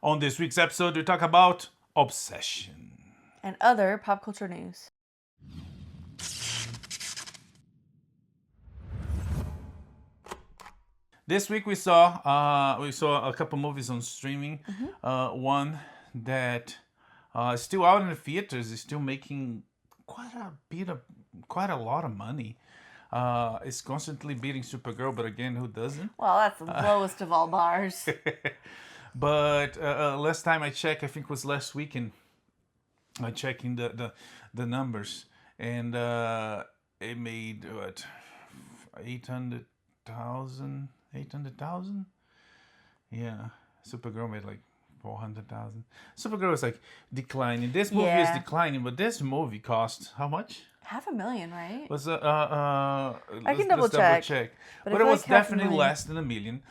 On this week's episode, we talk about obsession. And other pop culture news. This week we saw a couple movies on streaming. One that is still out in the theaters, is still making quite a lot of money. It's constantly beating Supergirl, but again, who doesn't? Well, that's the lowest of all bars. But last time I checked, I think it was last weekend, I checking the numbers, and it made what, 800,000. Yeah, Supergirl made like 400,000. Supergirl is like declining. This movie is declining, but this movie cost how much? $500,000, right? Was I can double check. But it was definitely less than $1 million,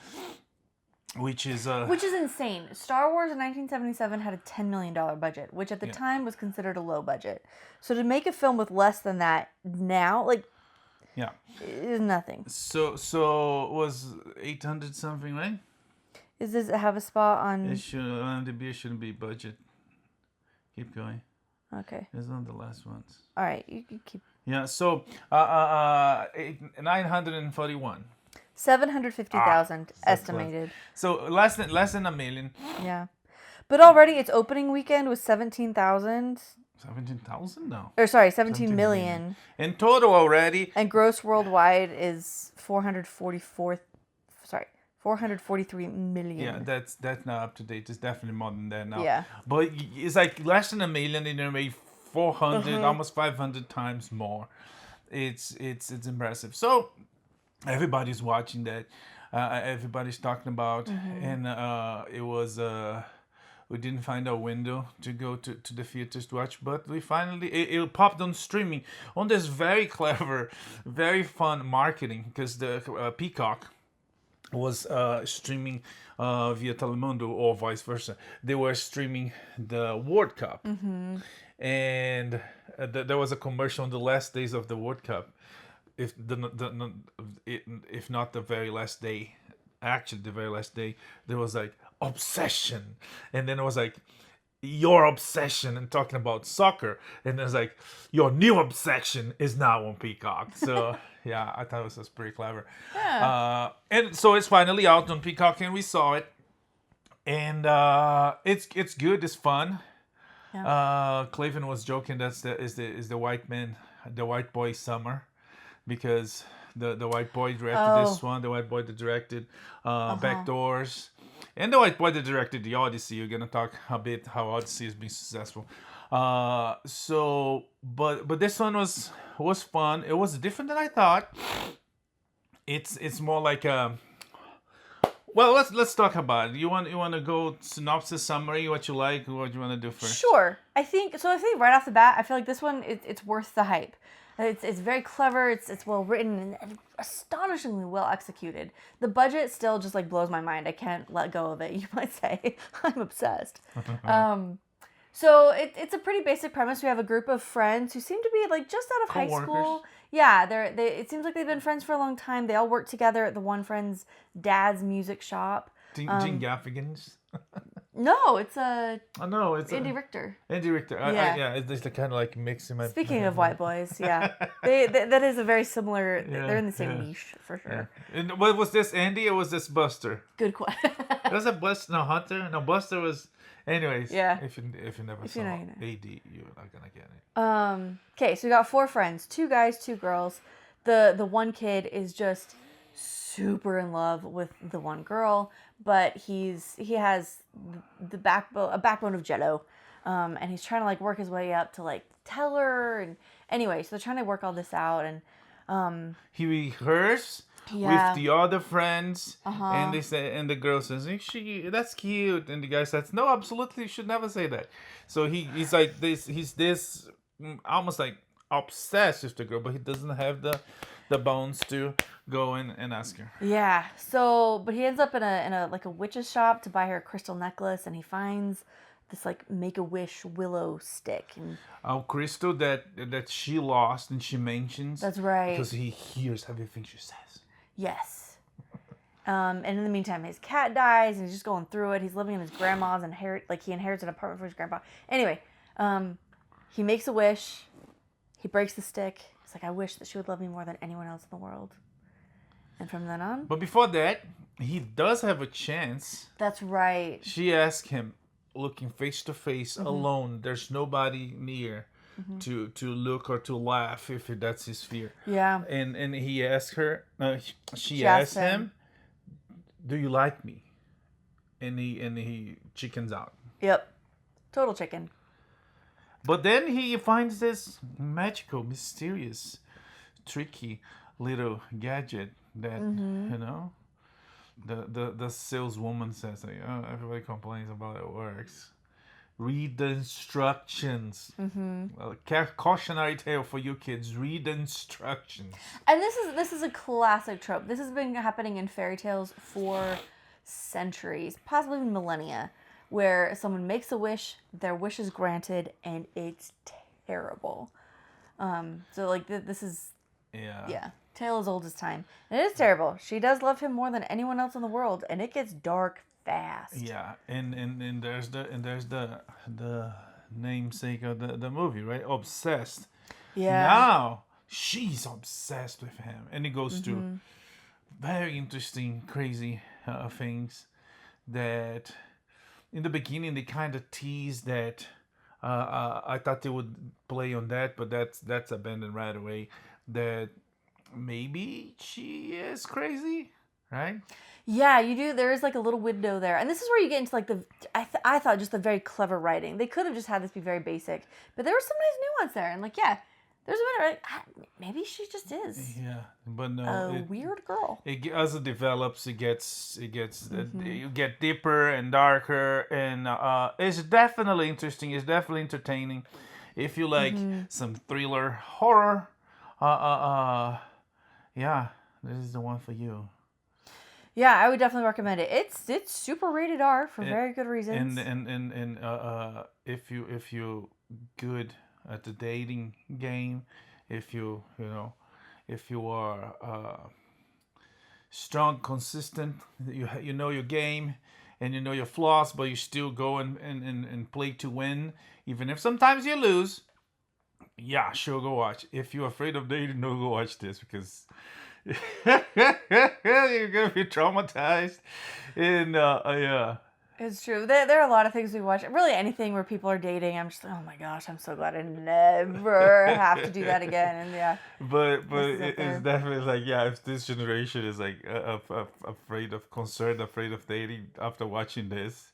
which is insane. Star Wars in 1977 had a $10 million budget, which at the time was considered a low budget. So to make a film with less than that now, is nothing. So it was 800 something, right? Does it have a spot on? It shouldn't be budget. Keep going. Okay. It's not the last ones. All right, you can keep. Yeah. So 941. 750,000 estimated. So less than $1 million. Yeah, but already its opening weekend was 17,000. 17,000? No. Or sorry, 17 million. In total already. And gross worldwide is 443 million. Yeah, that's not up to date. It's definitely more than that now. Yeah. But it's like less than $1 million, and they made 400, almost 500 times more. It's impressive. So everybody's watching that. Everybody's talking about, and it was. We didn't find a window to go to the theaters to watch, but we finally, it popped on streaming on this very clever, very fun marketing, because the Peacock was streaming via Telemundo or vice versa. They were streaming the World Cup. And there was a commercial on the last days of the World Cup. If not the very last day, actually the very last day, there was like obsession, and then it was like your obsession, and talking about soccer, and there's like your new obsession is now on Peacock. So yeah, I thought it was pretty clever. Yeah. And so it's finally out on Peacock, and we saw it, and it's good, it's fun. Yeah. Clavin was joking that's the white man, the white boy summer, because the white boy directed this one, the white boy that directed Backdoors, and the white boy that directed the Odyssey. You're gonna talk a bit how Odyssey has been successful. But this one was fun. It was different than I thought. It's more like a. Well, let's talk about it. You want to go synopsis, summary, what you like, what you want to do first? Sure. I think right off the bat, I feel like this one it's worth the hype. It's very clever. It's well written and astonishingly well executed. The budget still just like blows my mind. I can't let go of it. You might say I'm obsessed. So it's a pretty basic premise. We have a group of friends who seem to be like just out of high school. Yeah, it seems like they've been friends for a long time. They all work together at the one friend's dad's music shop. Gene Gaffigan's? No, it's a. Oh no, it's Andy Richter. Andy Richter. Yeah, it's just kind of like mixing my. Speaking of white boys, yeah, that is a very similar. Yeah, they're in the same niche for sure. Yeah. And what was this, Andy, or was this Buster? Good question. Was it Buster? No, Hunter. No, Buster was. Anyways, yeah. If you never saw AD, you're not gonna get it. Okay, so we got 4 friends, 2 guys, 2 girls. The one kid is just super in love with the one girl, but he has a backbone of jello, and he's trying to like work his way up to like tell her, and anyway, so they're trying to work all this out, and he rehearsed with the other friends, and they say, and the girl says, that's cute, and the guy says, no, absolutely, you should never say that. So he's like this, he's this almost like obsessed with the girl, but he doesn't have the bones to go and ask her. Yeah. So, but he ends up in a like a witch's shop to buy her a crystal necklace, and he finds this like Make-A-Wish willow stick, and crystal that she lost, and she mentions. That's right. Because he hears everything she says. Yes. And in the meantime, his cat dies, and he's just going through it. He's living in his grandma's, he inherits an apartment from his grandpa. Anyway, he makes a wish. He breaks the stick. He's like, I wish that she would love me more than anyone else in the world. And from then on... But before that, he does have a chance. That's right. She asked him, looking face to face, alone. There's nobody near to look or to laugh if that's his fear. Yeah. And he asked her, she asked him, do you like me? And he chickens out. Yep. Total chicken. But then he finds this magical, mysterious, tricky little gadget that, the saleswoman says, like, oh, everybody complains about it works. Read the instructions. Cautionary tale for you kids. Read the instructions. And this is a classic trope. This has been happening in fairy tales for centuries, possibly even millennia, where someone makes a wish, their wish is granted, and it's terrible. So like this is tale as old as time. And it is terrible. She does love him more than anyone else in the world, and it gets dark fast. Yeah, and there's the namesake of the movie, right? Obsessed. Yeah. Now she's obsessed with him, and it goes through very interesting, crazy things that in the beginning they kind of teased that. I thought they would play on that, but that's abandoned right away. That maybe she is crazy, right? Yeah, you do. There is like a little window there. And this is where you get into like I thought just the very clever writing. They could have just had this be very basic, but there was some nice nuance there. And like, yeah, there's a window. Maybe she just is. Yeah, but no. Weird girl. As it develops, it gets you get deeper and darker, and it's definitely interesting. It's definitely entertaining. If you like some thriller horror, yeah, this is the one for you. Yeah, I would definitely recommend it. It's super rated R for very good reasons. And if you good at the dating game, if you are strong, consistent, you know your game, and you know your flaws, but you still go and play to win, even if sometimes you lose. Yeah, sure, go watch. If you're afraid of dating, no, go watch this, because you're gonna be traumatized. And yeah, it's true. There are a lot of things we watch. Really, anything where people are dating, I'm just like, oh my gosh, I'm so glad I never have to do that again. And yeah, but it's definitely like, yeah, if this generation is like afraid of dating after watching this,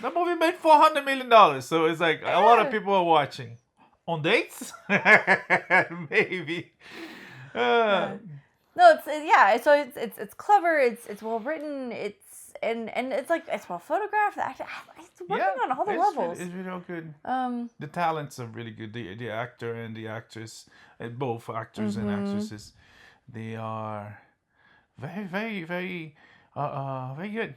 the movie made $400 million. So it's like a lot of people are watching on dates, maybe. No, so it's clever. It's well written. And it's like it's well photographed. It's working on all the levels. It's real good. The talents are really good. The actor and the actress, both actors and actresses, they are very, very, very, very good.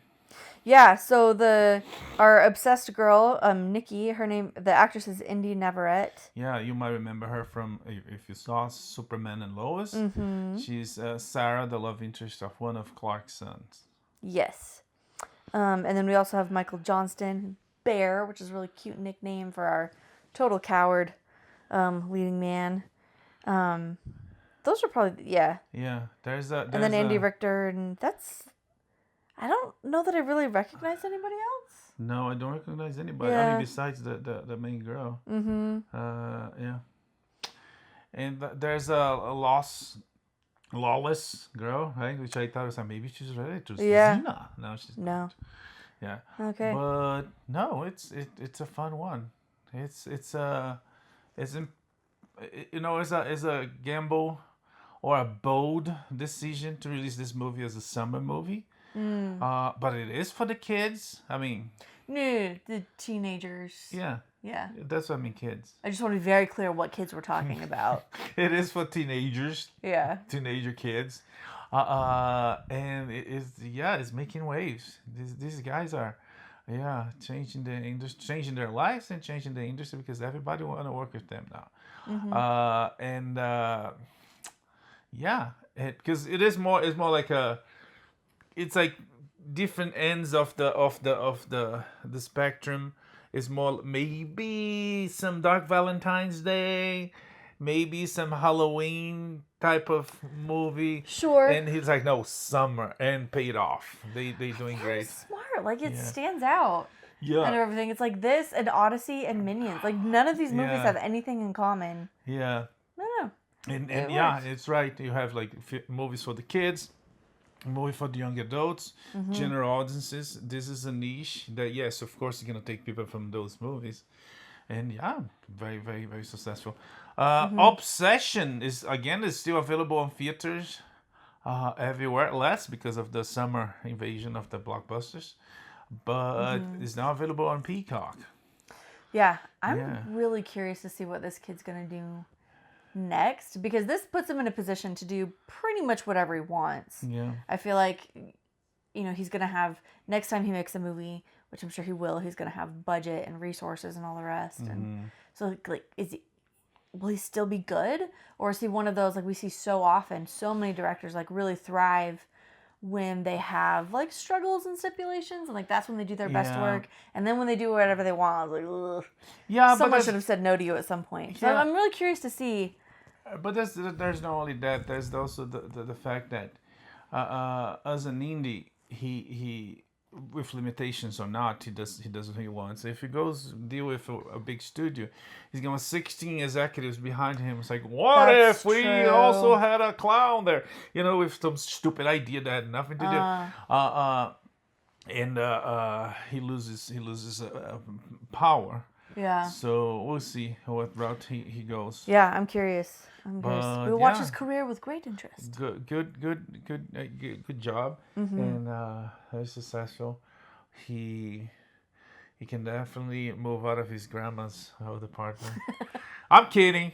Yeah. So our obsessed girl, Nikki, the actress is Indy Navarrete. Yeah, you might remember her from if you saw Superman and Lois. She's Sarah, the love interest of one of Clark's sons. Yes. And then we also have Michael Johnston, Bear, which is a really cute nickname for our total coward leading man. Those are probably, yeah. Yeah, and then Andy Richter, and that's... I don't know that I really recognize anybody else. No, I don't recognize anybody. I mean, besides the main girl. Yeah. And there's a lawless girl, right? Which I thought was like, maybe she's related to Zena. No, she's not. Yeah. Okay. But no, it's a fun one. It's a gamble or a bold decision to release this movie as a summer movie. But it is for the kids. I mean, no, the teenagers. Yeah. Yeah. That's what I mean, kids. I just want to be very clear what kids we're talking about. It is for teenagers. Yeah. Teenager kids. And it's making waves. These guys are, changing the industry, changing their lives and changing the industry because everybody want to work with them now. Because it's more like it's like different ends of the spectrum. It's more maybe some Dark Valentine's Day, maybe some Halloween type of movie. Sure. And he's like, no, summer, and paid off. They doing Very great. smart. Like it Yeah. stands out. Yeah. And everything. It's like this and Odyssey and Minions. Like none of these movies Yeah. have anything in common. Yeah. No. And It yeah, works. it's right. You have like movies for the kids, a movie for the young adults, general audiences. This is a niche that, yes, of course, you're gonna take people from those movies, and yeah, very, very, very successful. Obsession is still available on theaters everywhere, less because of the summer invasion of the blockbusters, but it's now available on Peacock. Yeah. I'm Yeah. really curious to see what this kid's gonna do next, because this puts him in a position to do pretty much whatever he wants. Yeah. I feel like, he's going to have, next time he makes a movie, which I'm sure he will, he's going to have budget and resources and all the rest. And so, like, will he still be good? Or is he one of those, like, we see so often, so many directors, like, really thrive when they have, like, struggles and stipulations, and, like, that's when they do their best Yeah. work. And then when they do whatever they want, it's like, ugh. Yeah, Someone should have said no to you at some point. So Yeah. I'm really curious to see. But there's not only that. There's also the fact that as an indie, he with limitations or not, he does what he wants. If he goes deal with a big studio, he's got 16 executives behind him. It's like, what That's if we true. also had a clown there? With some stupid idea that had nothing to do. And he loses power. Yeah. So we'll see what route he goes. Yeah, I'm curious. But, We'll watch yeah. his career with great interest. Good job, and very successful. He can definitely move out of his grandma's health department. I'm kidding.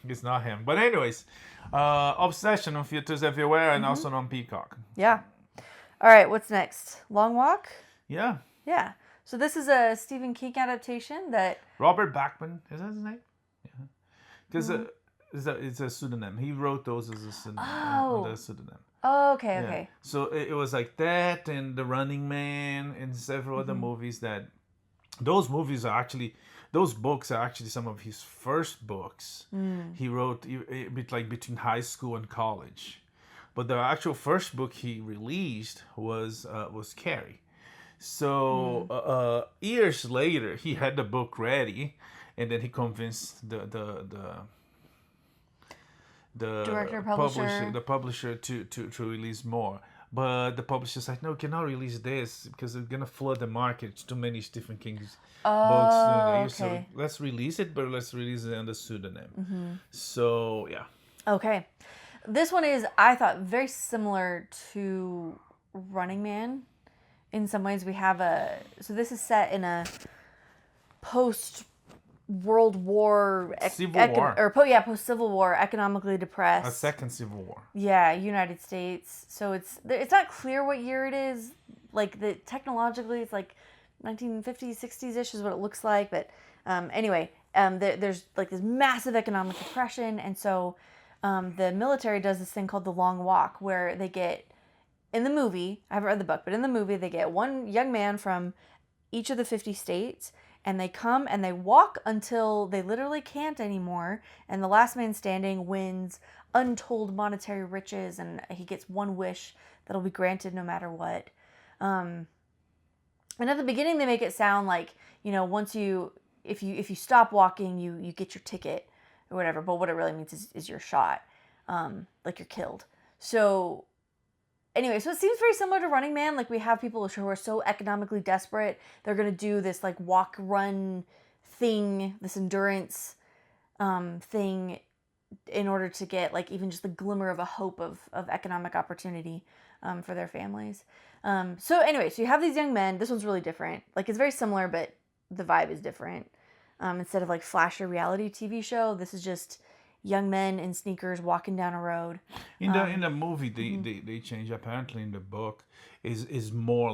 It's not him. But anyways, Obsession on theaters everywhere and also on Peacock. Yeah. All right, what's next? Long Walk? Yeah, Yeah. So this is a Stephen King adaptation that... Robert Bachman, is that his name? Yeah, because it's a pseudonym. He wrote those as a pseudonym. Oh. Under a pseudonym. Oh, okay, Yeah. okay. So it was like that and The Running Man and several other movies that... Those books are actually some of his first books. He wrote a bit like between high school and college. But the actual first book he released was Carrie. So years later, he had the book ready, and then he convinced the Director, publisher. publisher to release more. But the publisher's like, no, we cannot release this because it's gonna flood the market. It's too many Stephen King's books. Okay. So let's release it, but let's release it under pseudonym. So yeah. Okay. This one is, I thought, very similar to Running Man. In some ways, we have so this is set in a post-World War... Civil War. Post-Civil War, economically depressed. A second Civil War. Yeah, United States. So it's not clear what year it is. Like, technologically, it's like 1950s, 60s-ish is what it looks like. But anyway, there's like this massive economic depression. And so the military does this thing called the Long Walk, where they get... In the movie, I haven't read the book, but in the movie, they get one young man from each of the 50 states, and they come and they walk until they literally can't anymore, and the last man standing wins untold monetary riches, and he gets one wish that'll be granted no matter what. And at the beginning, they make it sound like, once if you stop walking, you get your ticket or whatever, but what it really means is you're shot, like you're killed. So... Anyway, so it seems very similar to Running Man. Like, we have people who are so economically desperate, they're going to do this, like, walk-run thing, this endurance thing, in order to get, like, even just the glimmer of a hope of economic opportunity for their families. So anyway, so you have these young men. This one's really different. Like, it's very similar, but the vibe is different. Instead of, like, flashy reality TV show, this is just... young men in sneakers walking down a road. In the movie, they change. Apparently, in the book, is more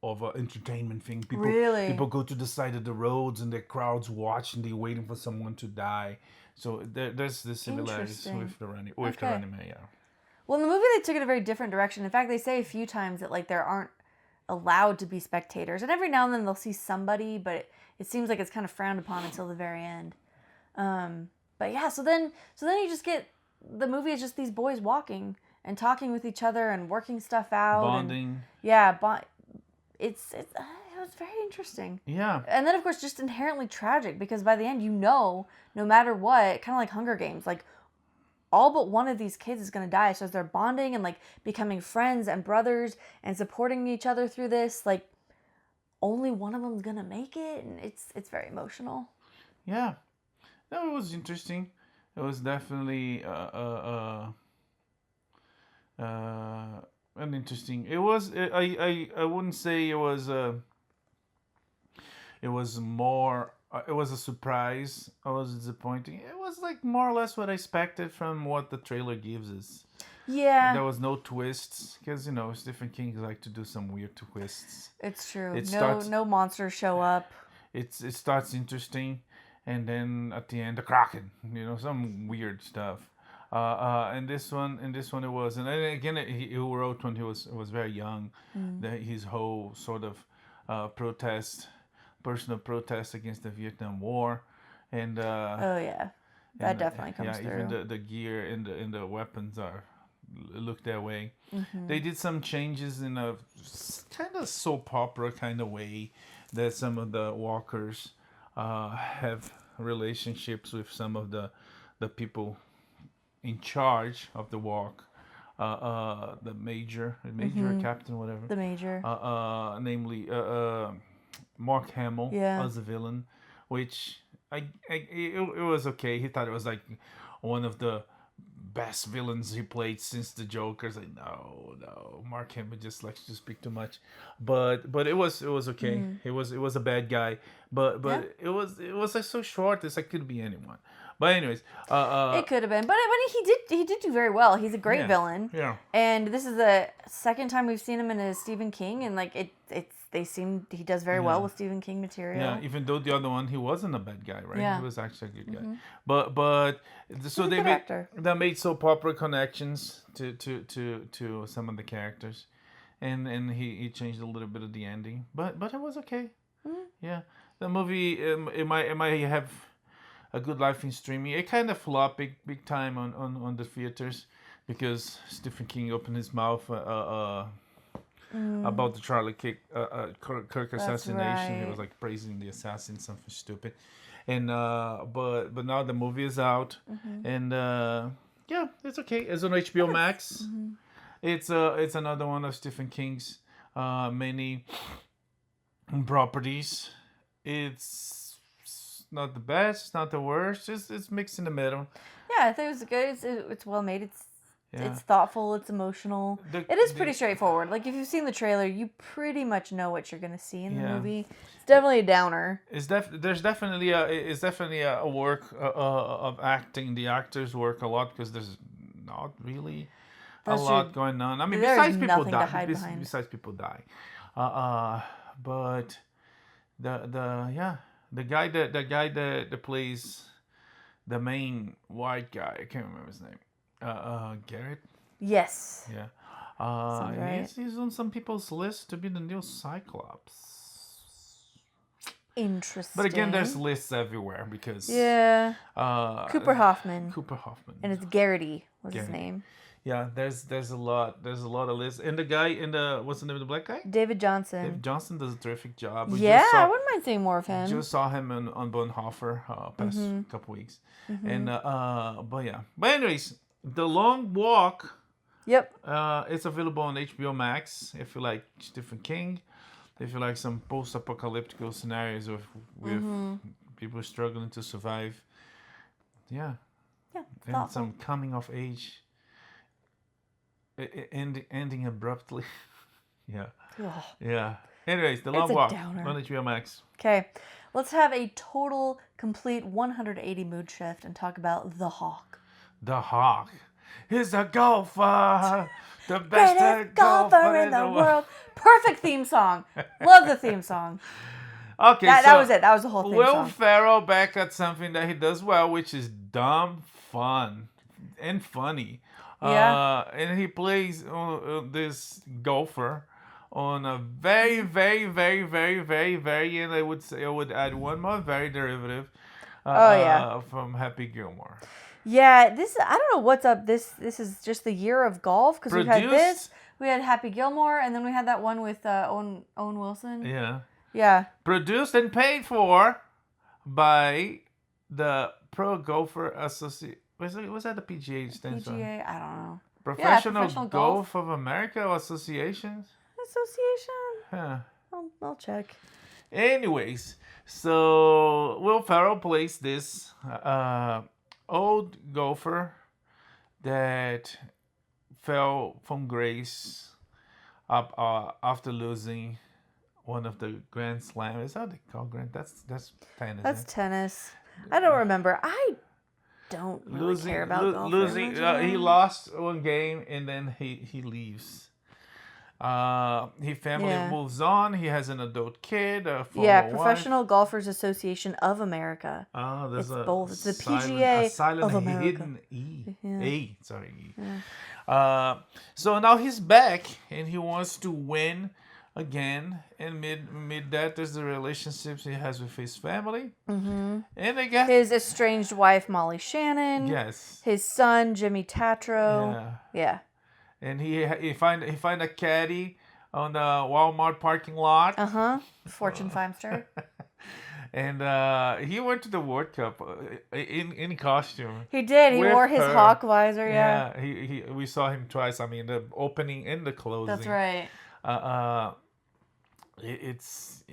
of an entertainment thing. People go to the side of the roads and the crowds watching. They're waiting for someone to die. So there's the similarities with the Running Man. Yeah. Well, in the movie, they took it a very different direction. In fact, they say a few times that like there aren't allowed to be spectators, and every now and then they'll see somebody, but it seems like it's kind of frowned upon until the very end. But yeah, so then you just get the movie is just these boys walking and talking with each other and working stuff out, bonding. And, yeah, it was very interesting. Yeah. And then of course just inherently tragic because by the end no matter what, kind of like Hunger Games, like all but one of these kids is going to die. So as they're bonding and like becoming friends and brothers and supporting each other through this, like only one of them's going to make it, and it's very emotional. Yeah. No, it was interesting. It was definitely an interesting. It was. I wouldn't say it was. It was more. It was a surprise. I was disappointing. It was like more or less what I expected from what the trailer gives us. Yeah. There was no twists because Stephen King like to do some weird twists. It's true. No monsters show up. It starts interesting. And then at the end, the Kraken, some weird stuff. And this one it was. And then again, he wrote when he was very young. That his whole sort of personal protest against the Vietnam War, and oh yeah, that definitely comes through. Yeah, even the gear and the weapons look that way. They did some changes in a kind of soap opera kind of way that some of the walkers have relationships with some of the Mm-hmm. people in charge of the walk, the major, captain, whatever. The major. Namely, Mark Hamill as a villain, which it was okay. He thought it was like one of the best villains he played since the Joker. Like no, Mark Hamill just likes to speak too much, but it was okay. It was a bad guy, but it was like so short. It's like could be anyone. But anyways, it could have been, but he did do very well. He's a great villain. Yeah. And this is the second time we've seen him in a Stephen King, and like he does very well with Stephen King material. Yeah, even though the other one he wasn't a bad guy, right? Yeah. He was actually a good guy. But so they made soap opera connections to some of the characters, and he changed a little bit of the ending, but it was okay. Yeah, the movie it might have a good life in streaming. It kind of flopped big time on the theaters because Stephen King opened his mouth about the Charlie Kirk assassination. Right. He was like praising the assassin, something stupid. And but now the movie is out, and yeah, it's okay. It's on HBO Max. It's another one of Stephen King's many properties. It's not the best, not the worst. It's mixed in the middle. Yeah, I think it was good. It's well made. It's thoughtful. It's emotional. It is pretty straightforward. Like if you've seen the trailer, you pretty much know what you're gonna see in the movie. It's definitely a downer. There's definitely a work of acting. The actors work a lot because there's not really a lot going on. I mean, besides people die. But the guy that plays the main white guy, I can't remember his name. Garrett. Yes. Yeah. Right. He's on some people's list to be the new Cyclops. Interesting. But again, there's lists everywhere because Cooper Hoffman. And it's Garrity was his name. Yeah, there's a lot of lists. And the guy what's the name of the black guy? David Johnson. David Johnson does a terrific job. I wouldn't mind seeing more of him. Just saw him on Bonhoeffer past couple weeks. And but anyways, The Long Walk. Yep. It's available on HBO Max if you like Stephen King, if you like some post-apocalyptic scenarios with people struggling to survive. Yeah. Yeah. And thoughtful. some coming of age. Ending abruptly. Yeah. Ugh. Yeah. Anyways, The Long Walk downer. on HBO Max. Okay. Let's have a total, complete 180 mood shift and talk about The Hawk. The Hawk is a golfer. The best Greatest golfer in the world. Perfect theme song. Love the theme song. Okay, that was it. That was the whole theme Will song. Ferrell back at something that he does well, which is dumb fun and funny. Yeah. And he plays this golfer on a very, very, very, very, very, very, and I would add one more very derivative from Happy Gilmore. Yeah, I don't know what's up. This is just the year of golf because we've had this, Produced, we had Happy Gilmore, and then we had that one with Owen Wilson. yeah, Yeah. produced and paid for by the Pro Golfer Association. Was that the PGA stands for? PGA, I don't know. Professional Golf of America or Association? Association. Huh. I'll check. Anyways, so Will Ferrell plays this old golfer that fell from grace up after losing one of the Grand Slam. Is that what they call Grand? That's tennis. That's tennis. I don't remember. I don't really care about golf. He lost one game and then he leaves. His family moves on. He has an adult kid. Professional Golfers Association of America. Oh, there's both. It's the PGA of America. Hidden E. Sorry. So now he's back and he wants to win again. And mid that, there's the relationships he has with his family. Mm-hmm. And I guess his estranged wife Molly Shannon. Yes. His son Jimmy Tatro. Yeah. And he find a caddy on the Walmart parking lot. Fortune Feimster. And he went to the World Cup in costume. He did. He wore his hawk visor. Yeah. We saw him twice. I mean, the opening and the closing. That's right. It's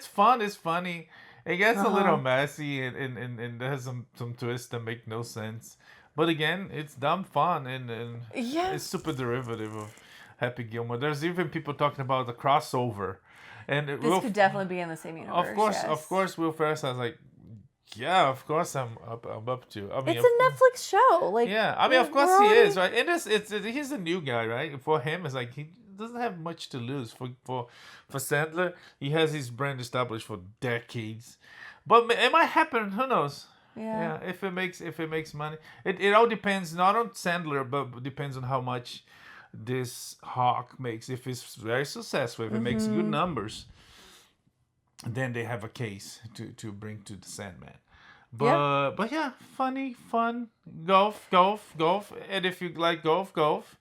fun. It's funny. It gets a little messy and there's some twists that make no sense. But again, it's dumb fun and it's super derivative of Happy Gilmore. There's even people talking about the crossover. And this could definitely be in the same universe. Of course, Will Ferrell sounds like, yeah, of course I'm up to. I mean, it's a Netflix show. Of course he is, right? And he's a new guy, right? For him, it's like he doesn't have much to lose. For Sandler, he has his brand established for decades. But it might happen. Who knows? Yeah. If it makes money, it all depends not on Sandler, but depends on how much this hawk makes. If it's very successful, if it makes good numbers, then they have a case to bring to the Sandman. But yeah, funny, fun, golf. And if you like golf.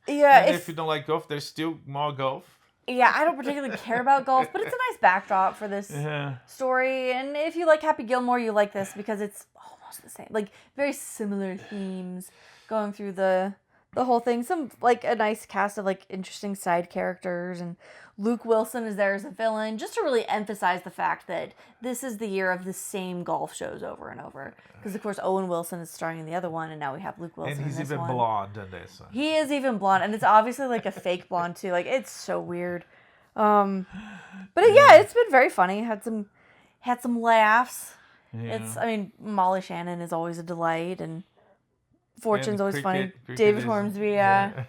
Yeah. And if you don't like golf, there's still more golf. Yeah, I don't particularly care about golf, but it's a nice backdrop for this story. And if you like Happy Gilmore, you like this because it's almost the same, like very similar themes going through the whole thing. Some like a nice cast of like interesting side characters, and Luke Wilson is there as a villain, just to really emphasize the fact that this is the year of the same golf shows over and over. Because of course Owen Wilson is starring in the other one, and now we have Luke Wilson. And he's in this even one. blonde in this one. He is even blonde, and it's obviously like a fake blonde too. Like it's so weird. But it's been very funny. Had some laughs. Yeah. Molly Shannon is always a delight, and Fortune's always funny. Cricket David Hornsby, yeah.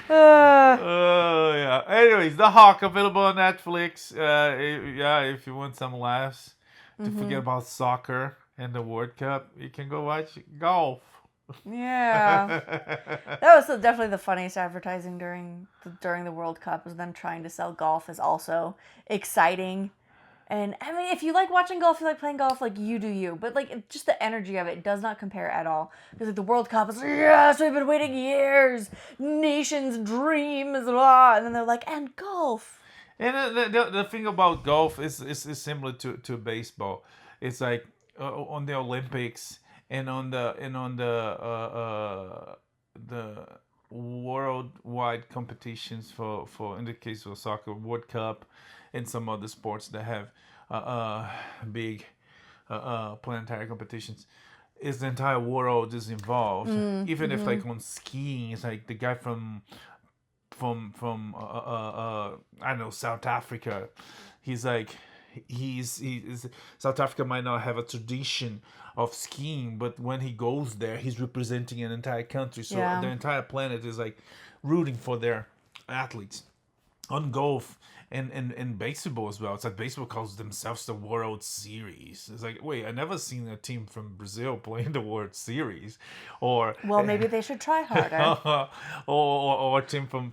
Oh yeah. Anyways, The Hawk available on Netflix. If you want some laughs to forget about soccer and the World Cup, you can go watch golf. Yeah, that was definitely the funniest advertising during the World Cup, was them trying to sell golf as also exciting. And I mean, if you like watching golf, you like playing golf, like you do you. But like just the energy of it does not compare at all. Because like the World Cup is like, yes, we've been waiting years, nation's dreams, blah. And then they're like, and golf. And the thing about golf is similar to baseball. It's like on the Olympics and on the worldwide competitions for in the case of soccer, World Cup, and some other sports that have big planetary competitions, is the entire world is involved. Even if like on skiing, it's like the guy from I don't know, South Africa. He's like South Africa might not have a tradition of skiing, but when he goes there, he's representing an entire country. So the entire planet is like rooting for their athletes. On golf, and baseball as well. It's like baseball calls themselves the World Series. It's like, wait, I never seen a team from Brazil playing the World Series, or Well, maybe they should try harder. or a team from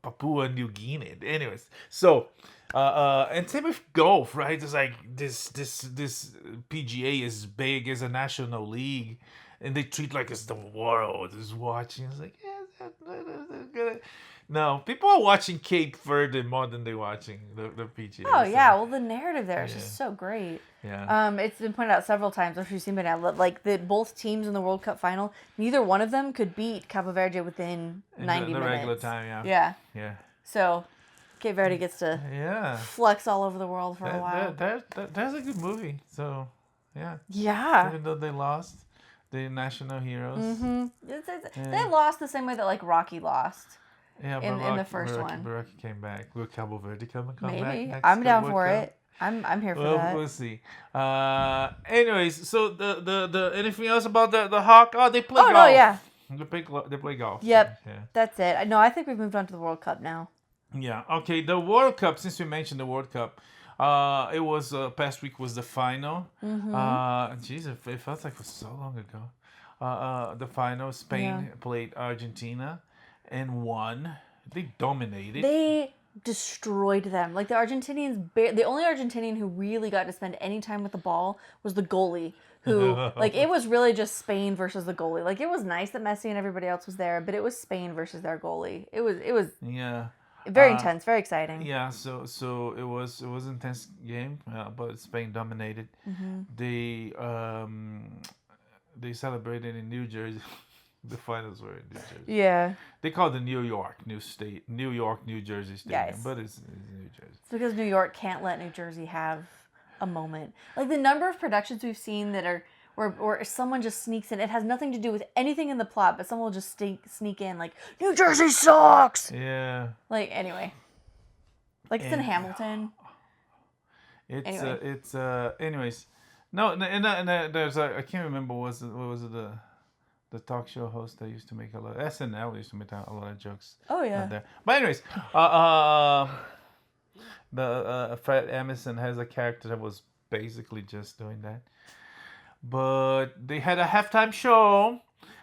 Papua New Guinea. Anyways, so and same with golf, right? It's like this PGA is big as a national league, and they treat like it's the world is watching. It's like, yeah, that's good. No, people are watching Cape Verde more than they're watching the PGA. Oh so, yeah, well the narrative there is just so great. Yeah. It's been pointed out several times. If you've seen it now, like both teams in the World Cup final, neither one of them could beat Cabo Verde within 90 the minutes. regular time, yeah. Yeah. Yeah. So, Cape Verde gets to flex all over the world for a while. That's a good movie. So, yeah. Yeah. Even though they lost, the national heroes. Mm-hmm. They lost the same way that like Rocky lost. Yeah, in the first one. Rocky came back. Will Cabo Verde come back? Maybe. Next I'm down for Cup? it. I'm here for that. We'll see. Anyways, so the anything else about the Hawk? Oh, they play golf. No, yeah. They play golf. Yep. Yeah. That's it. No, I think we've moved on to the World Cup now. Yeah. Okay. The World Cup. Since we mentioned the World Cup, it was past week was the final. Jeez, it felt like it was so long ago. The final. Spain played Argentina and won. They dominated. They destroyed them. Like the Argentinians, the only Argentinian who really got to spend any time with the ball was the goalie. Who like it was really just Spain versus the goalie. Like it was nice that Messi and everybody else was there, but it was Spain versus their goalie. It was very intense, very exciting. Yeah, so it was intense game, but Spain dominated. They celebrated in New Jersey. The finals were in New Jersey. Yeah. They call it New York, New Jersey Stadium, Yes. but it's New Jersey. It's because New York can't let New Jersey have a moment. Like the number of productions we've seen that are where someone just sneaks in. It has nothing to do with anything in the plot, but someone will just sneak in like, New Jersey sucks! Yeah. Like, anyway. Like it's in Hamilton. Anyways. No, and there's I can't remember what was it the talk show host that used to make a lot. SNL used to make a lot of jokes. Oh yeah. There. But anyways, the Fred Emerson has a character that was basically just doing that. But they had a halftime show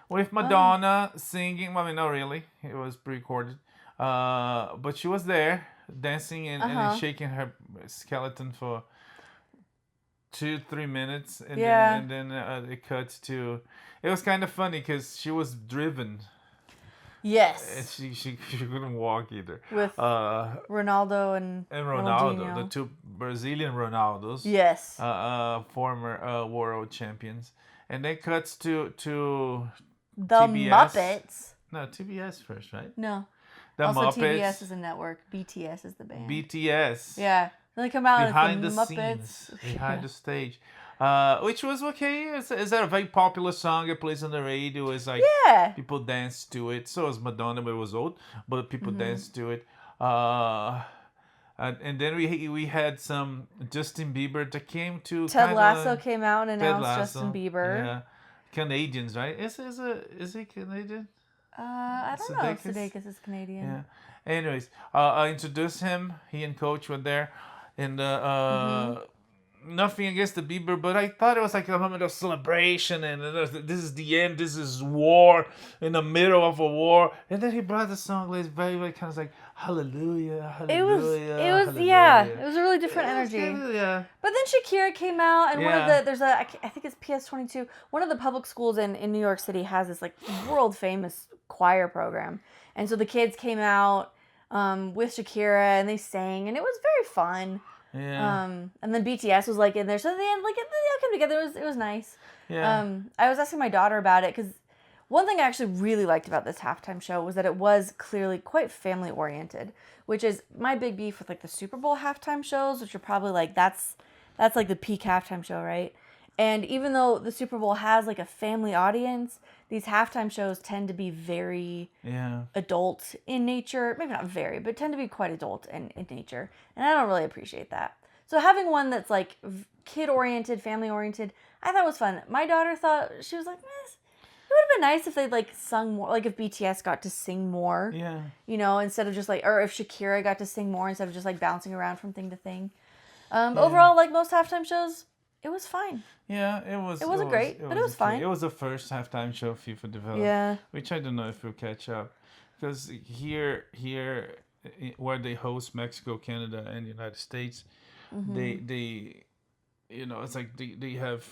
with Madonna singing. Well, I mean, not really. It was pre-recorded. But she was there dancing and shaking her skeleton for 2-3 minutes, and then it cuts to. It was kind of funny because she was driven. Yes. And she couldn't walk either. With Ronaldo and Ronaldo, Ronaldinho. the two Brazilian Ronaldos. Yes. Former world champions, and then cuts to the TBS. Muppets. No, TBS first, right? No. The also, Muppets. TBS is a network. BTS is the band. BTS. Yeah. Then they come out behind and the it's the Muppets. scenes, behind the stage. Which was okay. Is that a very popular song? It plays on the radio. It's like people dance to it. So was Madonna, but it was old, but people danced to it. And then we had some Justin Bieber that came to. Ted Lasso came out and announced Justin Bieber. Yeah, Canadians, right? Is he Canadian? I don't know. Sudeikis is Canadian. Yeah. Anyways, I introduced him. He and Coach were there, and nothing against the Bieber, but I thought it was like a moment of celebration, and this is the end. This is war in the middle of a war, and then he brought the song like very, very kind of like hallelujah, hallelujah. It was hallelujah. It was a really different energy. Yeah. But then Shakira came out, and I think it's PS22. One of the public schools in New York City has this like world famous choir program, and so the kids came out with Shakira and they sang, and it was very fun. Yeah. And then BTS was like in there, so at the end, like they all came together. It was nice. Yeah. I was asking my daughter about it because one thing I actually really liked about this halftime show was that it was clearly quite family oriented, which is my big beef with like the Super Bowl halftime shows, which are probably like that's like the peak halftime show, right? And even though the Super Bowl has like a family audience, these halftime shows tend to be very adult in nature. Maybe not very, but tend to be quite adult in nature. And I don't really appreciate that. So having one that's like kid-oriented, family-oriented, I thought was fun. My daughter thought, she was like, it would have been nice if they'd like sung more, like if BTS got to sing more. Yeah. You know, instead of just like, or if Shakira got to sing more instead of just like bouncing around from thing to thing. Overall, like most halftime shows, it was fine. Yeah, it was. It wasn't great, but it was fine. It was the first halftime show FIFA developed. Yeah. Which I don't know if we'll catch up, because here, where they host Mexico, Canada, and the United States, they, it's like they have,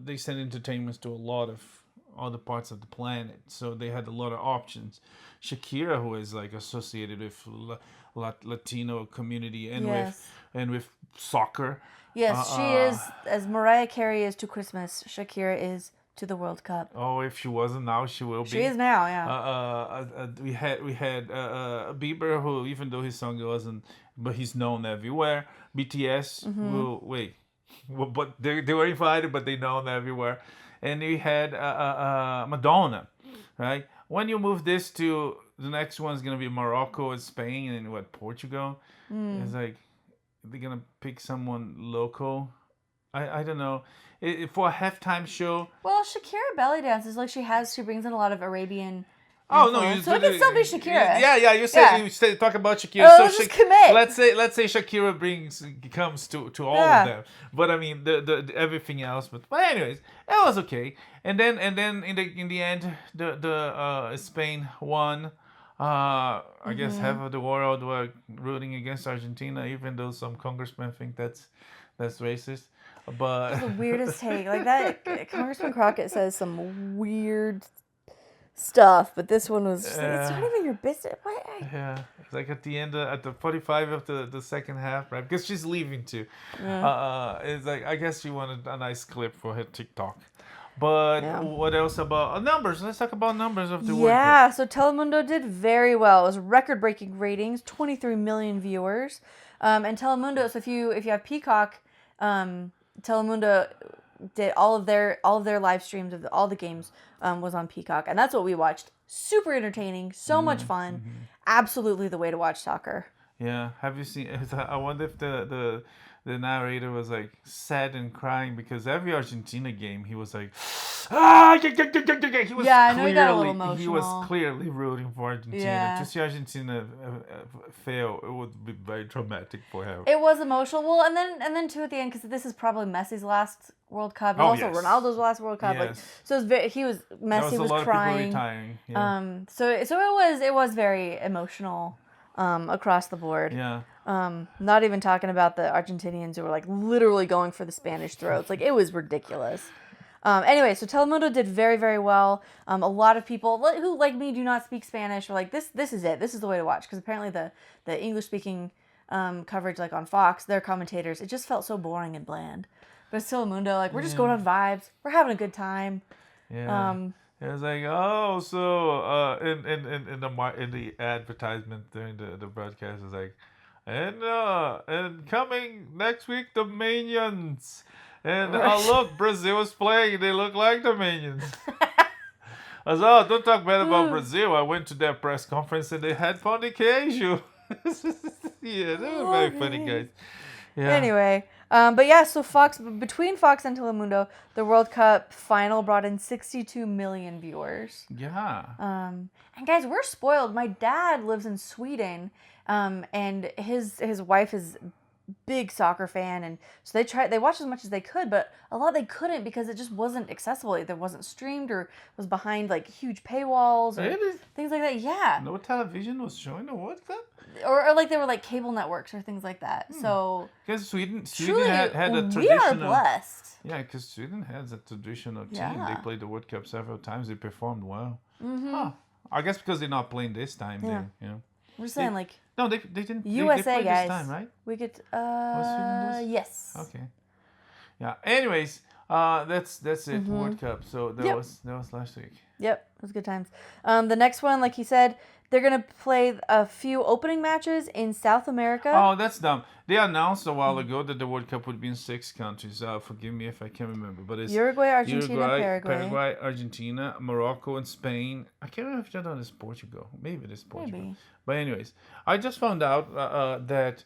they send entertainments to a lot of other parts of the planet, so they had a lot of options. Shakira, who is like associated with Latino community and with soccer. Yes, she is, as Mariah Carey is to Christmas, Shakira is to the World Cup. Oh, if she wasn't now, she will be. She is now, yeah. We had Bieber, who, even though his song wasn't, but he's known everywhere. BTS, but they were invited, but they're known everywhere. And we had Madonna, right? When you move this to the next one's gonna be Morocco and Spain and Portugal. It's like they're gonna pick someone local. I don't know. For a halftime show. Well, Shakira belly dances like she brings in a lot of Arabian. Oh no! So it can still be Shakira. Yeah. You said talk about Shakira. Oh, so just commit. Let's say Shakira comes to all of them. But I mean the everything else. But anyways, it was okay. And then in the end, the Spain won. I guess half of the world were rooting against Argentina, even though some congressmen think that's racist. But that's the weirdest take. Like that, Congressman Crockett says some weird stuff, but this one was just, it's not even your business. What? Yeah, it's like at the end, at the 45 of the second half, right? Because she's leaving too. It's like, I guess she wanted a nice clip for her TikTok. But what else about numbers? Let's talk about numbers of the World Cup. Yeah, so Telemundo did very well. It was record-breaking ratings, 23 million viewers. And Telemundo, so if you have Peacock, Telemundo did all of their live streams of all the games was on Peacock, and that's what we watched. Super entertaining, so much fun. Absolutely the way to watch soccer. Yeah, have you seen? I wonder if the narrator was like sad and crying because every Argentina game he was like, he was I know he got a little emotional. He was clearly rooting for Argentina. Yeah. To see Argentina fail, it would be very traumatic for him. It was emotional. Well, and then too at the end, because this is probably Messi's last World Cup. It was also Ronaldo's last World Cup. Yes. Like, so Messi was crying. Yeah. So it was very emotional. Across the board. Yeah. Not even talking about the Argentinians who were like literally going for the Spanish throats. Like it was ridiculous. Anyway, so Telemundo did very, very well. A lot of people who, like me, do not speak Spanish were like, this is it. This is the way to watch. Because apparently the English-speaking coverage, like on Fox, their commentators, it just felt so boring and bland. But it's Telemundo, like, we're just going on vibes. We're having a good time. Yeah. It was like, in the advertisement during the broadcast, it's like, and coming next week, the Minions. And look, Brazil is playing. They look like the Minions. I was, don't talk bad about Brazil. I went to their press conference and they had pão de queijo. Yeah, they were very funny guys. Yeah. Anyway, but yeah, so between Fox and Telemundo, the World Cup final brought in 62 million viewers. Yeah. And guys, we're spoiled. My dad lives in Sweden, and his wife is a big soccer fan, and so they watched as much as they could, but a lot they couldn't because it just wasn't accessible. Either wasn't streamed or was behind like huge paywalls or things like that. Yeah. No television was showing the World Cup? Or like they were like cable networks or things like that. So because Sweden truly, had a traditional. We are blessed. Yeah, because Sweden has a traditional team. They played the World Cup several times. They performed well. I guess because they're not playing this time. Yeah. We're just saying no, they didn't. USA they played guys. This time, right? We get Sweden yes. Okay. Yeah. Anyways, that's it. World Cup. So that was last week. Yep, it was good times. The next one, like he said, they're gonna play a few opening matches in South America. Oh, that's dumb. They announced a while ago that the World Cup would be in 6 countries. Forgive me if I can't remember, but it's Uruguay, Argentina, Paraguay, Argentina, Morocco, and Spain. I can't remember if that one is Portugal. Maybe it is Portugal. Maybe. But anyways, I just found out that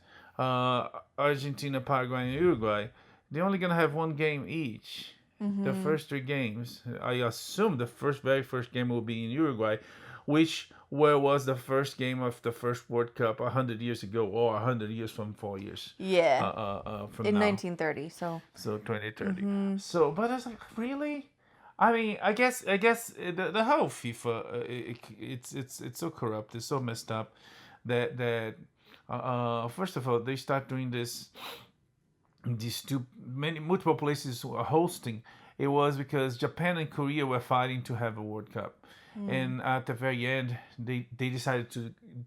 Argentina, Paraguay, and Uruguay, they're only gonna have one game each. The first 3 games. I assume the very first game will be in Uruguay, which was the first game of the first World Cup 100 years ago, or 100 years from 4 years. Yeah. From In now. 1930. So 2030. So, but I was like, really? I mean, I guess the whole FIFA, it's so corrupt, it's so messed up that first of all they start doing this. These multiple places were hosting. It was because Japan and Korea were fighting to have a World Cup, and at the very end, they decided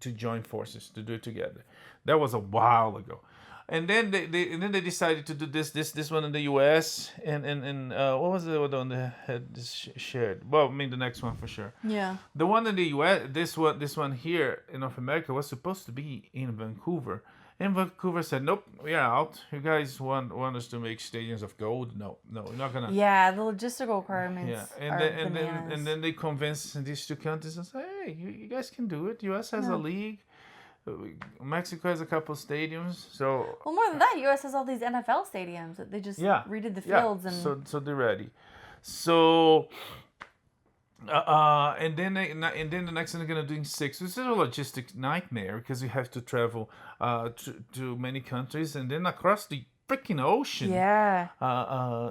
to join forces to do it together. That was a while ago, and then they decided to do this one in the U.S. and what was the other one they had shared? Well, I mean the next one for sure. yeah. The one in the U.S. This one here in North America was supposed to be in Vancouver. And Vancouver said, "Nope, we're out. You guys want us to make stadiums of gold? No, we're not gonna." Yeah, the logistical requirements Yeah, are and bananas. then they convinced these 2 countries and say, "Hey, you guys can do it. U.S. has a league. Mexico has a couple stadiums. So Well, more than that, U.S. has all these NFL stadiums that they just redid the fields and so they're ready. So." And then the next thing they're gonna do in 6, which is a logistic nightmare because you have to travel to many countries and then across the freaking ocean. yeah.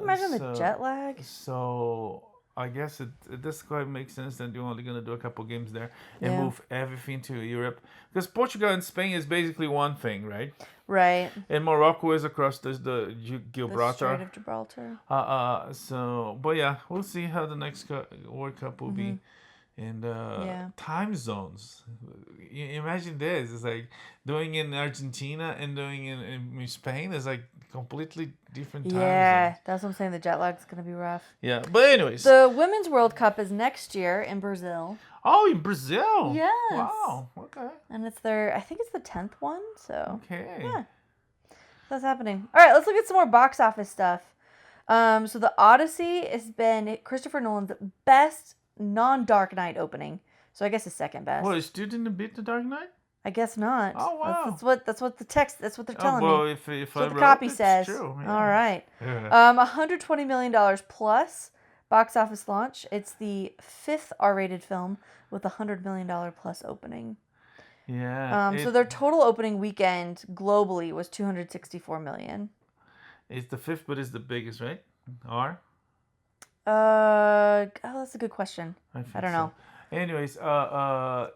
Imagine So- the jet lag. So I guess this quite makes sense that you're only gonna do a couple games there and move everything to Europe because Portugal and Spain is basically one thing, right? Right. And Morocco is across the The Gibraltar. Strait of Gibraltar. So, but yeah, we'll see how the next World Cup will be. And time zones. Imagine this. It's like doing in Argentina and doing in Spain is like completely different time Yeah, zones. that's what I'm saying. The jet lag's gonna be rough. Yeah, but anyways. The Women's World Cup is next year in Brazil, Oh, in Brazil. Yes. Wow. Okay. and I think it's the 10th one. So Okay. yeah, that's happening. All right, let's look at some more box office stuff. So the Odyssey has been Christopher Nolan's best non-Dark Knight opening. So I guess his second best. Well, it still didn't beat the Dark Knight? I guess not. Oh, wow. That's what the text. That's what they're telling well, me. if That's I what the wrote, copy it's says. true, yeah. All right. Yeah. $120 million plus box office launch. It's the 5th R-rated film with $100 million plus opening. Yeah. So their total opening weekend globally was $264 million. It's the 5th, but it's the biggest, right? R? That's a good question. think I don't know. Anyways,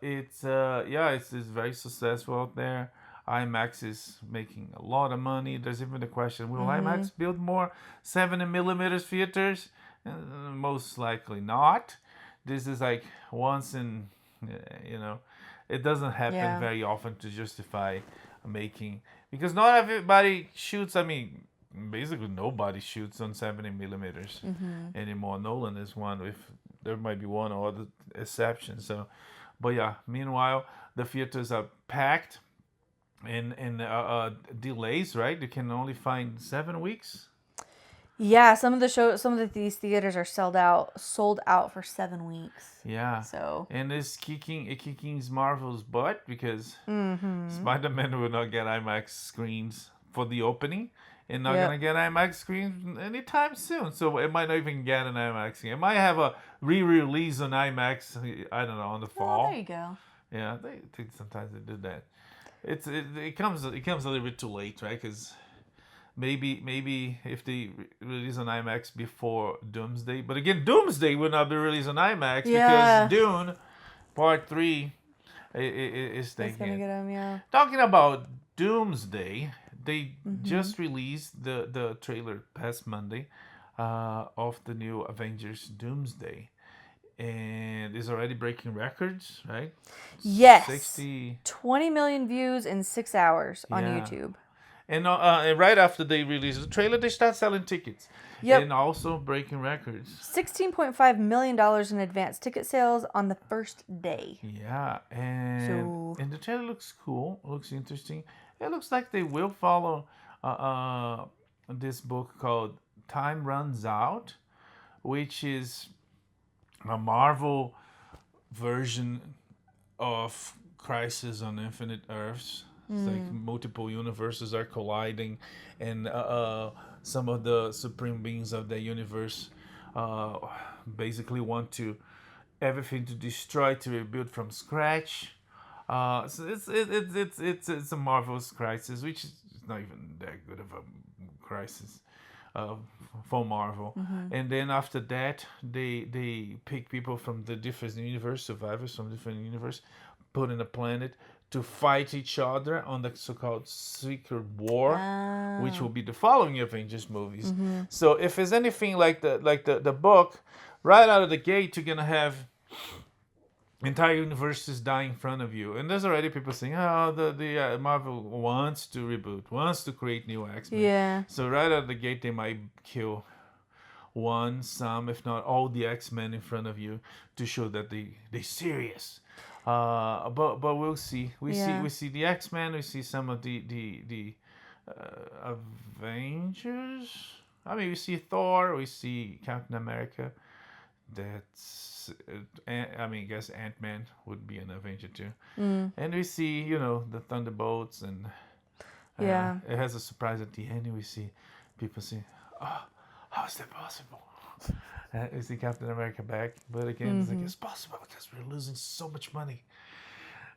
it's very successful out there. IMAX is making a lot of money. There's even the question: will IMAX build more 70mm theaters? Most likely not. This is like once in, it doesn't happen very often to justify making, because not everybody shoots. I mean, basically nobody shoots on 70mm anymore. Nolan is one. There might be one or other exception. So, but yeah. Meanwhile, the theaters are packed, and delays. Right, you can only find 7 weeks. Yeah, some of these theaters are sold out for 7 weeks. Yeah. So. And it's kicking Marvel's butt because Spider-Man will not get IMAX screens for the opening. And not gonna get IMAX screens anytime soon, so it might not even get an IMAX screen. It might have a re-release on IMAX. I don't know, on the fall. Oh, there you go. Yeah, they think sometimes they do that. It comes a little bit too late, right? Because maybe if they release on IMAX before Doomsday, but again, Doomsday will not be released on IMAX because Dune Part 3 is taking. It's gonna get them, yeah. Talking about Doomsday. They just released the trailer past Monday of the new Avengers Doomsday. And it's already breaking records, right? Yes. 20 million views in 6 hours on YouTube. And right after they release the trailer, they start selling tickets. Yep. And also breaking records. $16.5 million in advanced ticket sales on the first day. Yeah. And the trailer looks cool. Looks interesting. It looks like they will follow this book called Time Runs Out, which is a Marvel version of Crisis on Infinite Earths. It's like multiple universes are colliding, and some of the supreme beings of the universe uh, basically want to everything to destroy to rebuild from scratch. So it's a Marvel's crisis, which is not even that good of a crisis uh, for Marvel. And then after that, they pick people from the different universe, survivors from different universe, put in a planet to fight each other on the so-called Secret War, which will be the following Avengers movies. So if it's anything like the book, right out of the gate, you're gonna have entire universes dying in front of you, and there's already people saying, "Oh, the Marvel wants to reboot, wants to create new X-Men." Yeah. So right out of the gate, they might kill some, if not all, the X-Men in front of you to show that they serious. But we'll see. We see the X-Men. We see some of the Avengers. I mean, we see Thor. We see Captain America. That's I mean, I guess Ant-Man would be an Avenger too. And we see, the Thunderbolts, and it has a surprise at the end. And we see people say, "Oh, how is that possible?" We see Captain America back, but again, it's like it's possible because we're losing so much money.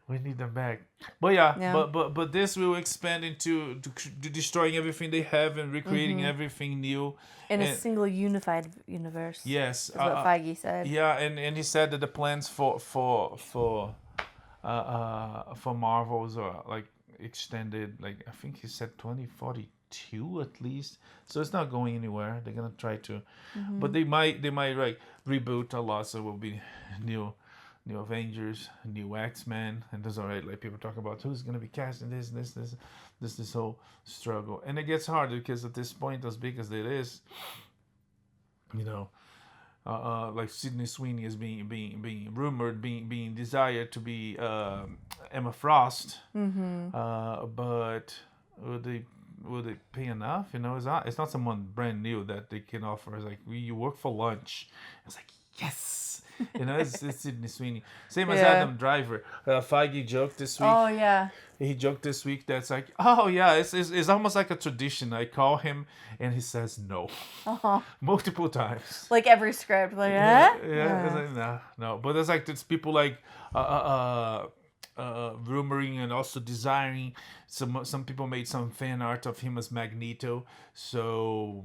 We need them back. But but this will expand into to destroying everything they have and recreating everything new In a single unified universe. Yes, is what Feige said. Yeah, and he said that the plans for Marvels are like extended. Like I think he said 2042 at least. So it's not going anywhere. They're gonna try to, but they might like reboot a lot. So it will be new Avengers, new X-Men, and there's already like people talk about who's gonna be casting this whole struggle, and it gets harder because at this point, as big as it is, like Sydney Sweeney is being rumored, being desired to be Emma Frost, but will they pay enough? It's not someone brand new that they can offer. It's like you work for lunch. It's like yes. It's Sydney Sweeney. Same as Adam Driver. Feige joked this week. Oh, yeah. He joked this week that's like, oh, yeah, it's almost like a tradition. I call him, and he says no. Multiple times. Like every script. Like, It's like, no. But there's like, it's people like rumoring and also desiring. Some people made some fan art of him as Magneto. So